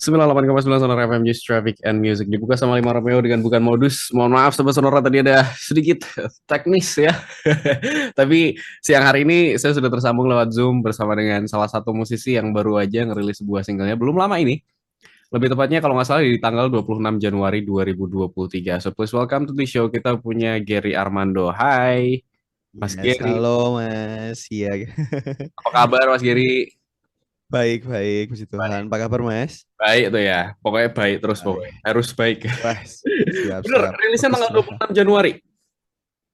98,9 Sonora FM News Traffic and Music dibuka sama 5 Romeo dengan bukan modus. Mohon maaf Sobat Sonora tadi ada sedikit teknis ya. Tapi siang hari ini saya sudah tersambung lewat Zoom bersama dengan salah satu musisi yang baru aja ngerilis sebuah singlenya belum lama ini. Lebih tepatnya kalau nggak salah di tanggal 26 Januari 2023. So please welcome to the show. Kita punya Gary Armando. Hai Mas Yes, Gary. halo Mas. Iya, Apa kabar Mas Gary? baik, puji Tuhan. Apa kabar Mas? Baik tuh ya. Pokoknya baik terus pokoknya. Baik. Harus baik. Wah, siap, Bener, siap. rilisnya tanggal Baguslah. 26 Januari.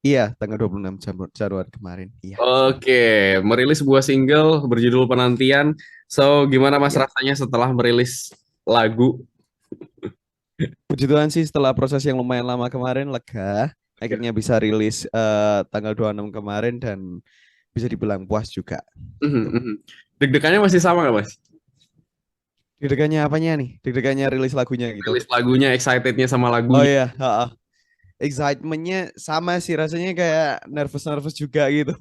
Iya, tanggal 26 Januari kemarin. Iya. Oke, merilis sebuah single berjudul Penantian. So, gimana Mas Ya. rasanya setelah merilis lagu? Puji Tuhan sih setelah proses yang lumayan lama kemarin lega, akhirnya bisa rilis tanggal 26 kemarin dan bisa dibilang puas juga. Mhm, Gitu. mhm. Deg-degannya masih sama nggak Mas? Deg-degannya apanya nih? Deg-degannya rilis lagunya gitu. Rilis lagunya, excitednya sama Oh lagunya. iya, excitementnya sama sih rasanya kayak nervous juga gitu.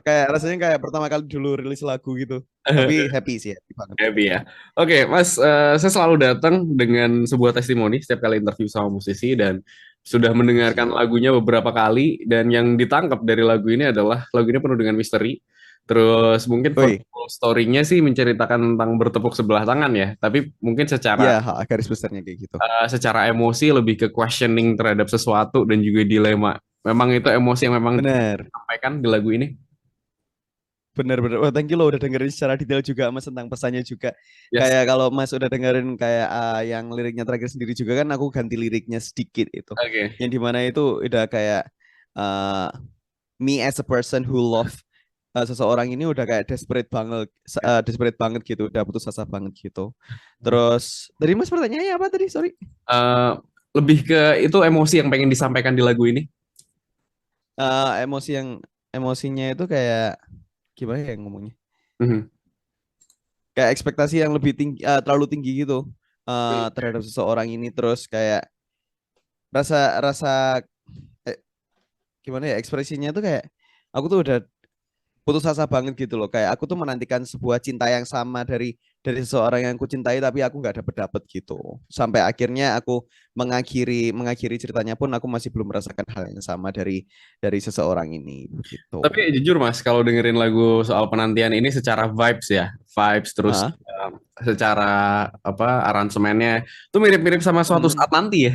Kayak rasanya kayak pertama kali dulu rilis lagu gitu. Tapi happy banget. Happy ya. Oke, Mas, saya selalu datang dengan sebuah testimoni setiap kali interview sama musisi dan sudah mendengarkan Siap. lagunya beberapa kali dan yang ditangkap dari lagu ini adalah lagu ini penuh dengan misteri. Terus mungkin for Woi, full story-nya sih menceritakan tentang bertepuk sebelah tangan ya, tapi mungkin secara ya garis besarnya kayak gitu. secara emosi lebih ke questioning terhadap sesuatu dan juga dilema. Memang itu emosi yang memang Bener, disampaikan di lagu ini. bener. Wah, thank you lo udah dengerin secara detail juga Mas tentang pesannya juga. Yes. Kayak kalau Mas udah dengerin kayak yang liriknya terakhir sendiri juga kan aku ganti liriknya sedikit itu. Oke. Yang dimana itu udah kayak uh, me as a person who love seseorang ini udah kayak desperate banget gitu, udah putus asa banget gitu. Terus dari Mas pertanyaannya apa tadi? Sorry. Eh, lebih ke itu emosi yang pengen disampaikan di lagu ini. Emosi yang emosinya itu kayak gimana ya ngomongnya? Mhm. Kayak ekspektasi yang lebih tinggi, terlalu tinggi gitu terhadap seseorang ini. Terus kayak rasa rasa eh, gimana ya ekspresinya tuh kayak aku tuh udah putus asa banget gitu loh. Kayak aku tuh menantikan sebuah cinta yang sama dari seseorang yang aku cintai tapi aku nggak dapet dapet gitu. Sampai akhirnya aku mengakhiri ceritanya pun aku masih belum merasakan hal yang sama dari seseorang ini Tapi gitu. jujur Mas, kalau dengerin lagu soal penantian ini secara vibes ya, vibes terus Ah, secara apa aransemennya itu mirip-mirip sama suatu hmm. saat nanti ya.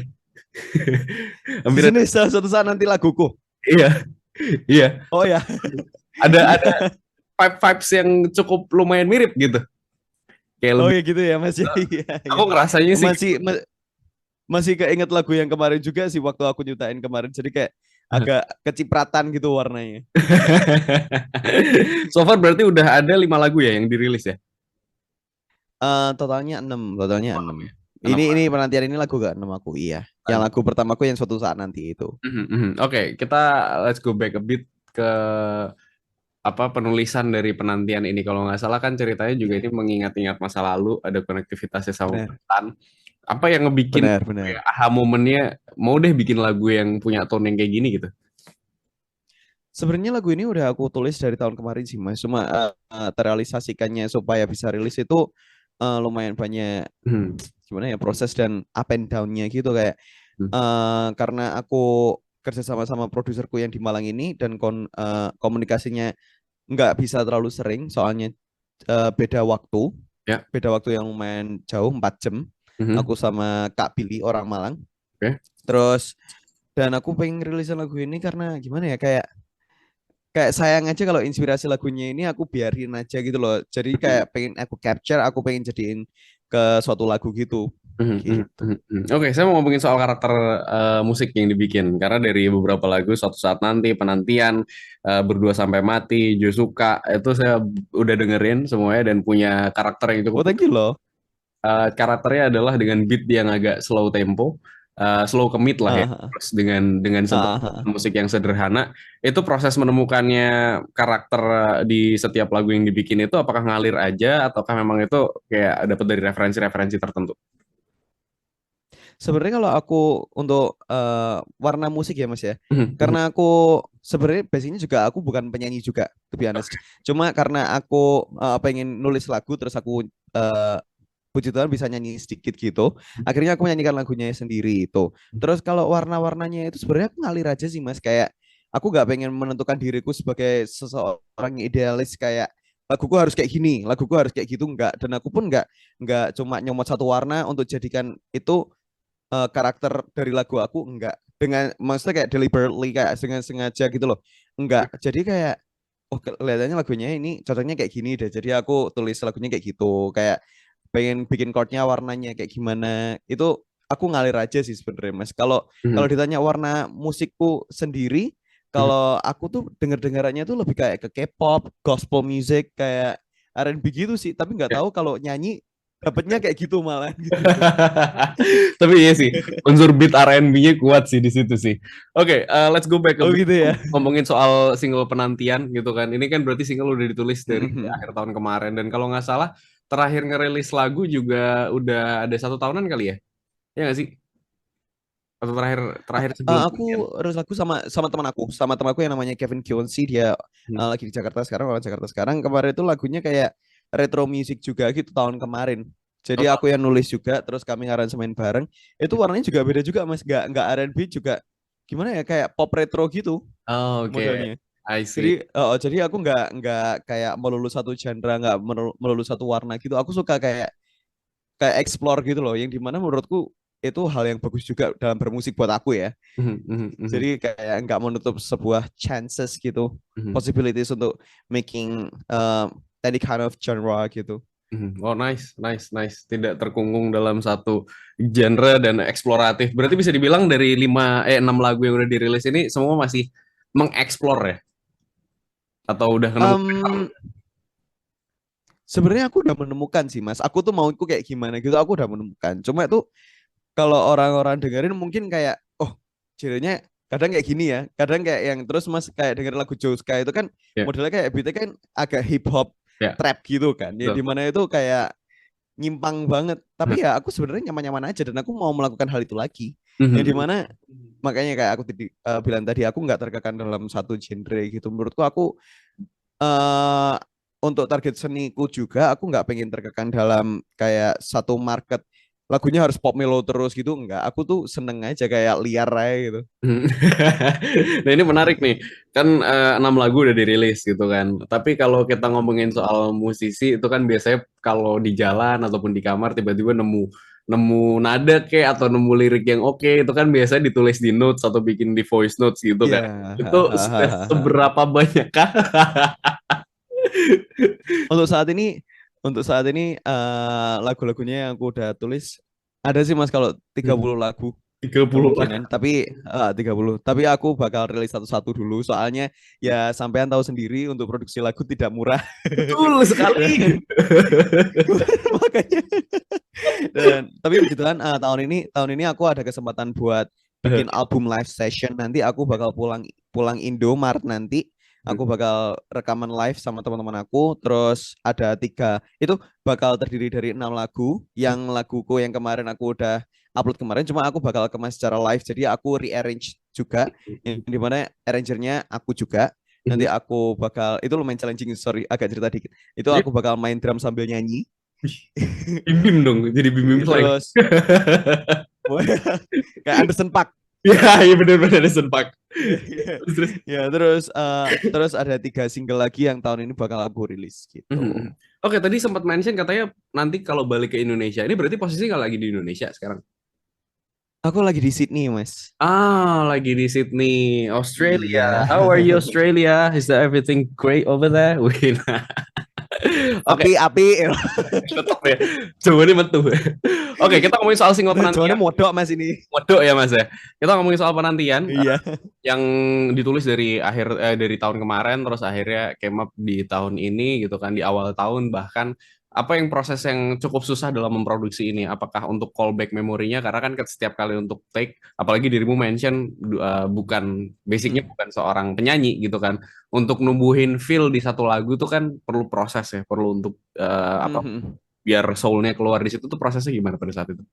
Di Hampir sini suatu saat nanti laguku. iya, iya. Oh ya, Ada vibes yang cukup lumayan mirip gitu. Kayak oh lebih ya gitu ya Mas. Iya, aku iya. ngerasanya sih Masih ma- masih keinget lagu yang kemarin juga sih waktu aku nyutain kemarin. Jadi kayak agak kecipratan gitu warnanya. so far berarti udah ada 5 lagu ya yang dirilis ya. Totalnya 6, totalnya 6. 6 Ini lagu. penantian ini lagu ke 6 aku, iya. Yang lagu pertamaku yang suatu saat nanti itu. Mhm, mhm. Oke, kita let's go back a bit ke apa penulisan dari penantian ini. Kalau nggak salah kan ceritanya juga Iya, ini mengingat-ingat masa lalu, ada konektivitasnya sama benar, mantan. Apa yang ngebikin benar. ya, aha momennya mau deh bikin lagu yang punya tone yang kayak gini gitu. Sebenarnya lagu ini udah aku tulis dari tahun kemarin sih, Mas. Cuma terrealisasikannya supaya bisa rilis itu lumayan banyak Hmm. gimana ya proses dan up and down-nya gitu kayak Hmm. karena aku kerja sama produserku yang di Malang ini dan komunikasinya nggak bisa terlalu sering soalnya beda waktu. Ya. Beda waktu yang lumayan jauh 4 jam Mhm. aku sama Kak Billy orang Malang. Oke. Terus dan aku pengen rilisan lagu ini karena gimana ya kayak kayak sayang aja kalau inspirasi lagunya ini aku biarin aja gitu loh, jadi kayak pengen aku capture, aku pengen jadiin ke suatu lagu gitu Mhm, mhm, gitu. mhm, mhm. Oke, saya mau ngomongin soal karakter musik yang dibikin karena dari beberapa lagu suatu saat nanti penantian berdua sampai mati Josuka itu saya udah dengerin semuanya dan punya karakter yang cukup Oh thank you loh. karakternya adalah dengan beat yang agak slow tempo, slow commit lah ya. Ah, Terus dengan sentuhan ah, ah. musik yang sederhana, itu proses menemukannya karakter di setiap lagu yang dibikin itu apakah ngalir aja ataukah memang itu kayak dapat dari referensi-referensi tertentu? Sebenarnya kalau aku untuk warna musik ya Mas ya, Mhm, mhm. karena aku sebenarnya basicnya juga aku bukan penyanyi juga, to be honest. Cuma karena aku pengen nulis lagu terus aku uh, puji Tuhan bisa nyanyi sedikit gitu. Akhirnya aku menyanyikan lagunya sendiri itu. Terus kalau warna-warnanya itu sebenarnya aku ngalir aja sih Mas, kayak aku nggak pengen menentukan diriku sebagai seseorang yang idealis kayak laguku harus kayak gini, laguku harus kayak gitu enggak. Dan aku pun enggak cuma nyomot satu warna untuk jadikan itu karakter dari lagu aku enggak. Dengan maksudnya kayak deliberately kayak dengan sengaja gitu loh. Enggak. Jadi kayak oh kelihatannya lagunya ini cocoknya kayak gini deh. Jadi aku tulis lagunya kayak gitu. Kayak pengen bikin chordnya warnanya kayak gimana. Itu aku ngalir aja sih sebenarnya Mas. Kalau kalau Mhm. ditanya warna musikku sendiri, Mhm. kalau aku tuh denger-dengarannya tuh lebih kayak ke K-pop, gospel music, kayak R&B gitu sih. Tapi nggak Ya. tahu kalau nyanyi dapetnya kayak gitu malah gitu. Tapi iya sih, unsur beat R&B-nya kuat sih di situ sih. Oke, let's go back ke Oh gitu ya. ngomongin soal single penantian gitu kan. Ini kan berarti single udah ditulis dari akhir tahun kemarin dan kalau nggak salah terakhir ngerilis lagu juga udah ada 1 tahunan kali ya? Ya nggak sih? Atau terakhir terakhir sebelum Aku penantian? harus lagu sama teman aku yang namanya Kevin Kionsi, dia Hmm. lagi di Jakarta sekarang, orang Jakarta sekarang. Kemarin itu lagunya kayak retro music juga gitu tahun kemarin. Jadi Oh, aku yang nulis juga, terus kami ngaransemen bareng. Itu warnanya juga beda juga Mas, nggak R&B juga, gimana ya, kayak pop retro gitu oh, oke. modelnya. I see. Jadi aku nggak kayak melulu satu genre, nggak melulu satu warna gitu. Aku suka kayak kayak explore gitu loh, yang dimana menurutku itu hal yang bagus juga dalam bermusik buat aku ya. Mhm, mhm, mhm, Jadi kayak nggak menutup sebuah chances gitu, mhm. possibilities untuk making any kind of genre gitu. Mhm. Oh, nice, nice, nice. Tidak terkungkung dalam satu genre dan eksploratif. Berarti bisa dibilang dari 6 lagu yang udah dirilis ini semua masih mengeksplor ya? Atau udah nemu pattern? Um, Sebenarnya aku udah menemukan sih Mas. Aku tuh mauku kayak gimana gitu. Aku udah menemukan. Cuma itu kalau orang-orang dengerin mungkin kayak, oh, genrenya kadang kayak gini ya. Kadang kayak yang terus Mas kayak denger lagu Joska itu kan Ya, modelnya kayak beatnya kan agak hip hop ya, trap gitu kan. Yang betul. dimana itu kayak nyimpang banget. Tapi ya aku sebenarnya nyaman-nyaman aja dan aku mau melakukan hal itu lagi. Yang Mhm. dimana makanya kayak aku bilang tadi aku nggak terkekan dalam satu genre gitu. Menurutku aku eh untuk target seniku juga aku nggak pengen terkekan dalam kayak satu market lagunya harus pop melo terus gitu, enggak. Aku tuh seneng aja kayak liar aja gitu. Mhm. Nah ini menarik nih, kan 6 lagu udah dirilis gitu kan. Tapi kalau kita ngomongin soal musisi itu kan biasanya kalau di jalan ataupun di kamar tiba-tiba nemu nemu nada kayak atau nemu lirik yang oke itu kan biasanya ditulis di notes atau bikin di voice notes gitu Ya, kan. Itu sudah seberapa banyak kah? untuk saat ini lagu-lagunya yang aku udah tulis ada sih Mas, kalau 30 lagu 30 lah. kemungkinan, tapi 30. Tapi aku bakal rilis satu-satu dulu soalnya ya sampean tahu sendiri untuk produksi lagu tidak murah. Betul sekali. Makanya dan tapi puji Tuhan tahun ini aku ada kesempatan buat bikin album live session. Nanti aku bakal pulang pulang Indo Maret nanti. Aku bakal rekaman live sama teman-teman aku. Terus ada 3, itu bakal terdiri dari 6 lagu. Yang laguku yang kemarin aku udah upload kemarin, cuma aku bakal kemas secara live. Jadi aku rearrange juga, yang dimana arrangernya aku juga. Nanti aku bakal, itu lumayan challenging, sorry agak cerita dikit. Itu aku bakal main drum sambil nyanyi. Bim bim dong, jadi bim bim slang. Terus kayak Anderson Paak. Ya, iya benar-benar Anderson Paak. Iya, iya. Terus, terus. Ya, terus ada 3 single lagi yang tahun ini bakal aku rilis gitu. Mhm. Oke, tadi sempat mention katanya nanti kalau balik ke Indonesia. Ini berarti posisinya nggak lagi di Indonesia sekarang? Aku lagi di Sydney, Mas. Ah, lagi di Sydney, Australia. Iya. How are you, Australia? Is that everything great over there? Wih, nah. Oke, Api. tetap ya. Coba ini metu. Oke, kita ngomongin soal single Cuman penantian. modok Mas ini. Waduh ya Mas ya. Kita ngomongin soal penantian Iya. yang ditulis dari tahun kemarin terus akhirnya came up di tahun ini gitu kan di awal tahun bahkan apa yang proses yang cukup susah dalam memproduksi ini? Apakah untuk callback memorinya karena kan setiap kali untuk take apalagi dirimu mention bukan basicnya Hmm. bukan seorang penyanyi gitu kan. Untuk numbuhin feel di satu lagu tuh kan perlu proses ya, perlu untuk apa Mhm. biar soulnya keluar di situ tuh prosesnya gimana pada saat itu?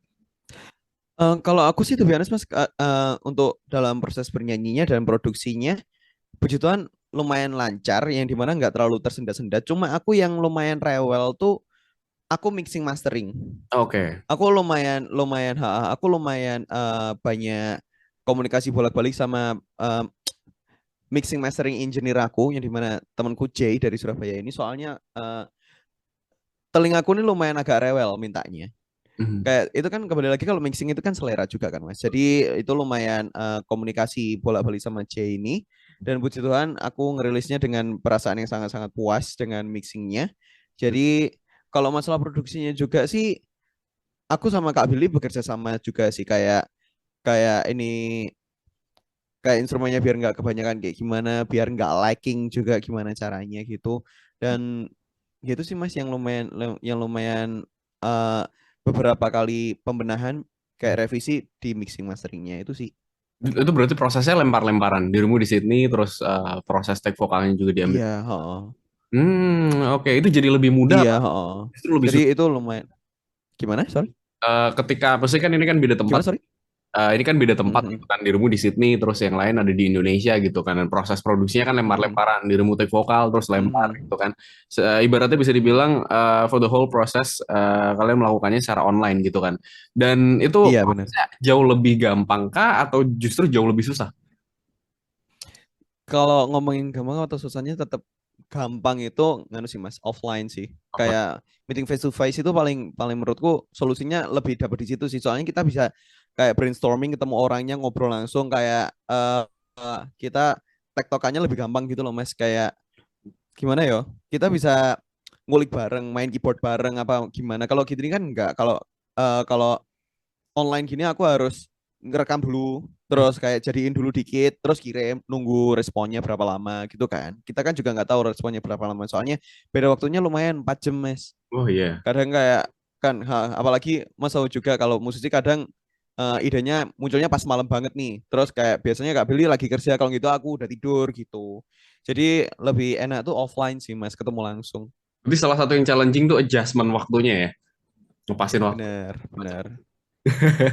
Kalau aku sih tuh biasa Mas, untuk dalam proses bernyanyinya dan produksinya, puji Tuhan lumayan lancar, yang dimana nggak terlalu tersendat-sendat. Cuma aku yang lumayan rewel tuh aku mixing mastering. Oke. Aku lumayan lumayan aku lumayan banyak komunikasi bolak-balik sama mixing mastering engineer aku yang dimana temanku Jay dari Surabaya ini soalnya telingaku ini lumayan agak rewel mintanya. Mhm. Kayak itu kan kembali lagi kalau mixing itu kan selera juga kan Mas. Jadi itu lumayan komunikasi bolak-balik sama Jay ini dan puji Tuhan aku ngerilisnya dengan perasaan yang sangat-sangat puas dengan mixingnya. Jadi kalau masalah produksinya juga sih aku sama Kak Billy bekerja sama juga sih kayak kayak ini kayak instrumennya biar nggak kebanyakan kayak gimana, biar nggak lacking juga gimana caranya gitu. Dan gitu sih Mas yang lumayan eh, beberapa kali pembenahan kayak revisi di mixing masteringnya itu sih. Itu berarti prosesnya lempar-lemparan. Dirimu di Sydney, terus proses take vokalnya juga diambil. Iya, heeh. Oke. Itu jadi lebih mudah Iya, apa? heeh. Justru lebih Jadi susah. itu lumayan gimana? Sorry. Ketika, pasti kan ini kan beda tempat. Gimana sorry? Ini kan beda tempat gitu Mhm. kan. Dirimu di Sydney, terus yang lain ada di Indonesia gitu kan. Dan proses produksinya kan Mhm. lempar-lemparan. Dirimu take vokal, terus lempar gitu Mhm. kan. Ibaratnya bisa dibilang for the whole process kalian melakukannya secara online gitu kan. Dan itu Iya, benar. prosesnya jauh lebih gampang kah atau justru jauh lebih susah? Kalau ngomongin gampang atau susahnya tetap gampang itu nganu sih Mas, offline sih. Offline. Kayak meeting face to face itu paling paling menurutku solusinya lebih dapat di situ sih. Soalnya kita bisa kayak brainstorming ketemu orangnya ngobrol langsung kayak kita tektokannya lebih gampang gitu loh Mas. Kayak gimana ya? Kita bisa ngulik bareng, main keyboard bareng apa gimana. Kalau gitu ini kan enggak. Kalau online gini aku harus ngerekam dulu, terus kayak jadiin dulu dikit, terus kirim, nunggu responnya berapa lama gitu kan. Kita kan juga nggak tahu responnya berapa lama, soalnya beda waktunya lumayan 4 jam, Mas. Oh iya. Kadang kayak kan, apalagi Mas tahu juga kalau musisi kadang idenya munculnya pas malam banget nih. Terus kayak biasanya Kak Billy lagi kerja, kalau gitu aku udah tidur gitu. Jadi lebih enak tuh offline sih, Mas, ketemu langsung. Berarti salah satu yang challenging tuh adjustment waktunya ya. Ngepasin waktu. Bener, bener.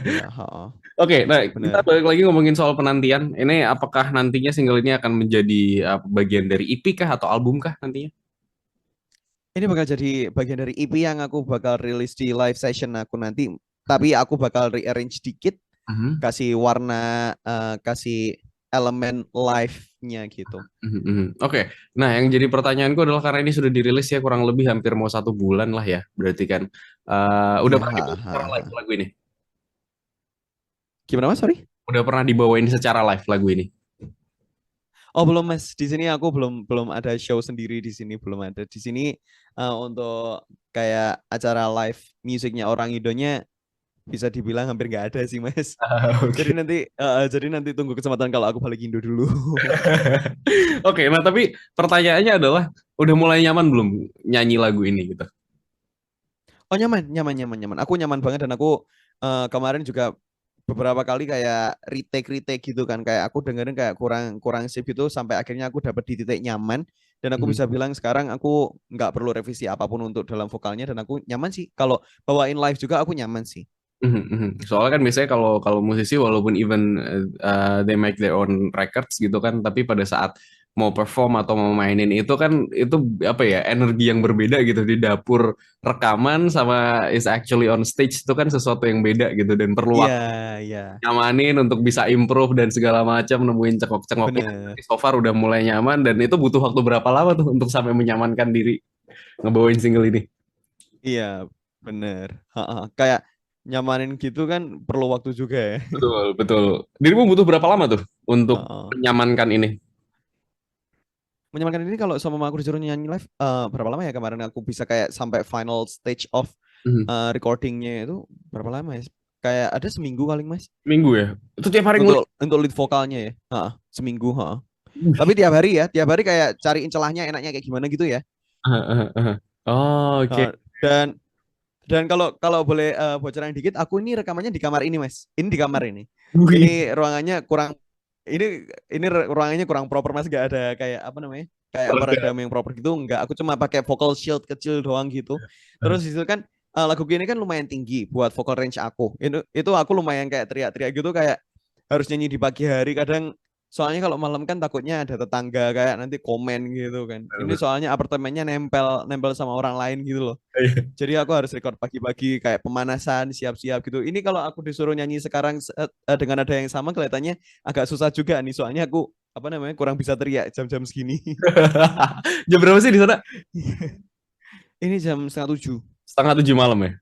Iya, heeh. Oke, nah kita Bener. balik lagi ngomongin soal penantian. Ini apakah nantinya single ini akan menjadi bagian dari EP kah atau album kah nantinya? Ini bakal jadi bagian dari EP yang aku bakal rilis di live session aku nanti. Tapi aku bakal rearrange dikit, Mhm, kasih warna, kasih elemen live-nya gitu. mhm, mhm. Oke, nah yang jadi pertanyaanku adalah karena ini sudah dirilis ya kurang lebih hampir mau 1 bulan lah ya, berarti kan udah Iya, pernah dibawain secara live lagu ini? Gimana Mas? Sorry? Udah pernah dibawain secara live lagu ini? Oh belum Mas. Di sini aku belum belum ada show sendiri di sini belum ada. Di sini untuk kayak acara live musiknya orang Indonya bisa dibilang hampir nggak ada sih Mas. Jadi Oke. nanti jadi nanti tunggu kesempatan kalau aku balik Indo dulu. Oke, nah tapi pertanyaannya adalah udah mulai nyaman belum nyanyi lagu ini gitu? Oh nyaman, nyaman, nyaman, nyaman. Aku nyaman banget dan aku kemarin juga beberapa kali kayak retake gitu kan. Kayak aku dengerin kayak kurang kurang sip gitu sampai akhirnya aku dapat di titik nyaman dan aku Mhm. bisa bilang sekarang aku nggak perlu revisi apapun untuk dalam vokalnya dan aku nyaman sih. Kalau bawain live juga aku nyaman sih. Mhm, mhm. Soalnya kan biasanya kalau kalau musisi walaupun even they make their own records gitu kan, tapi pada saat mau perform atau mau mainin itu kan itu apa ya energi yang berbeda gitu di dapur rekaman sama is actually on stage itu kan sesuatu yang beda gitu dan perlu Iya, waktu iya, nyamanin untuk bisa improve dan segala macam nemuin cengok-cengoknya. bener. So far udah mulai nyaman dan itu butuh waktu berapa lama tuh untuk sampai menyamankan diri ngebawain single ini? Iya, bener. Kayak nyamanin gitu kan perlu waktu juga ya. Betul, betul. Dirimu butuh berapa lama tuh untuk Heeh. menyamankan ini? Menyenangkan ini kalau sama aku disuruh nyanyi live berapa lama ya kemarin aku bisa kayak sampai final stage of Mhm. recordingnya itu berapa lama ya? Kayak ada seminggu kali Mas Minggu ya? Itu tiap hari ngulik. untuk lead vokalnya ya. Seminggu. Tapi tiap hari kayak cariin celahnya enaknya kayak gimana gitu ya. Oh, oke. Dan kalau kalau boleh bocoran dikit, aku ini rekamannya di kamar ini Mas. Ini di kamar ini. Wih. Ini ruangannya kurang ruangannya kurang proper Mas, gak ada kayak apa namanya? Kayak Reda. peredam yang proper gitu enggak. Aku cuma pakai vocal shield kecil doang gitu. Terus itu kan lagu gini kan lumayan tinggi buat vocal range aku. Itu aku lumayan kayak teriak-teriak gitu kayak harus nyanyi di pagi hari kadang Soalnya kalau malam kan takutnya ada tetangga kayak nanti komen gitu kan. Ini soalnya apartemennya nempel nempel sama orang lain gitu loh. Jadi aku harus record pagi-pagi kayak pemanasan, siap-siap gitu. Ini kalau aku disuruh nyanyi sekarang dengan ada yang sama kelihatannya agak susah juga nih. Soalnya aku apa namanya kurang bisa teriak jam-jam segini. Jam berapa sih di sana? Ini jam setengah 7. Setengah 7 malam ya?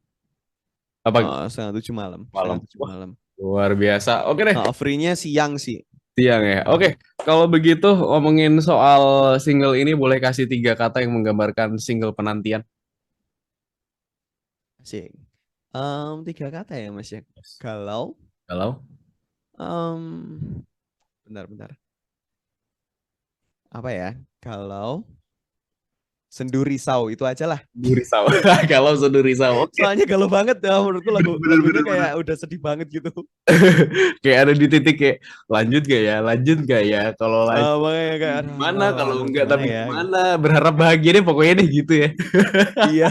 Apa Oh, setengah 7 malam. malam? Setengah 7 Wah, malam. luar biasa. Oke deh, Free-nya siang sih. siang ya. Oke, kalau begitu ngomongin soal single ini boleh kasih 3 kata yang menggambarkan single penantian. Asik. 3 kata ya Mas ya. Galau. Kalau Bentar-bentar. Apa ya? Galau. Sendu risau itu aja lah. Durisau. Kalau Durisau. Oke. Soalnya galau banget ya menurutku Bener, bener, lagunya bener, bener. kayak udah sedih banget gitu. Kayak ada di titik kayak lanjut gak ya? Lanjut gak ya? Kalau lanjut Makanya kayak gimana? Kalau aduh, enggak gimana tapi ya gitu. gimana? Berharap bahagia deh pokoknya deh gitu ya. Iya.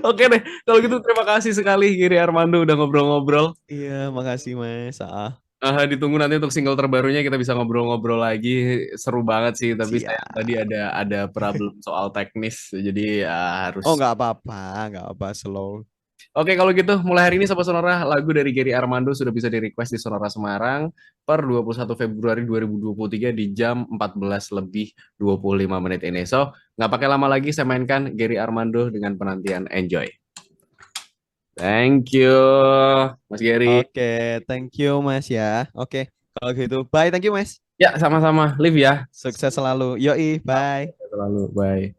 Oke deh. Kalau gitu terima kasih sekali Giri Armando udah ngobrol-ngobrol. Iya, makasih Mas. Ditunggu nanti untuk single terbarunya kita bisa ngobrol-ngobrol lagi. Seru banget sih, tapi saya tadi Siap. ada problem soal teknis, jadi Oh, harus. nggak apa slow. Oke, kalau gitu mulai hari ini Sobat Sonora lagu dari Gary Armando sudah bisa di-request di Sonora Semarang per 21 Februari 2023 di jam 14 lebih 25 menit ini. So, nggak pakai lama lagi saya mainkan Gary Armando dengan penantian Enjoy. Thank you, Mas Gary. Oke, thank you Mas ya. Oke, kalau gitu, bye. Thank you Mas. Ya, sama-sama. Live ya. Sukses selalu. Yoi, bye. Selalu. Bye.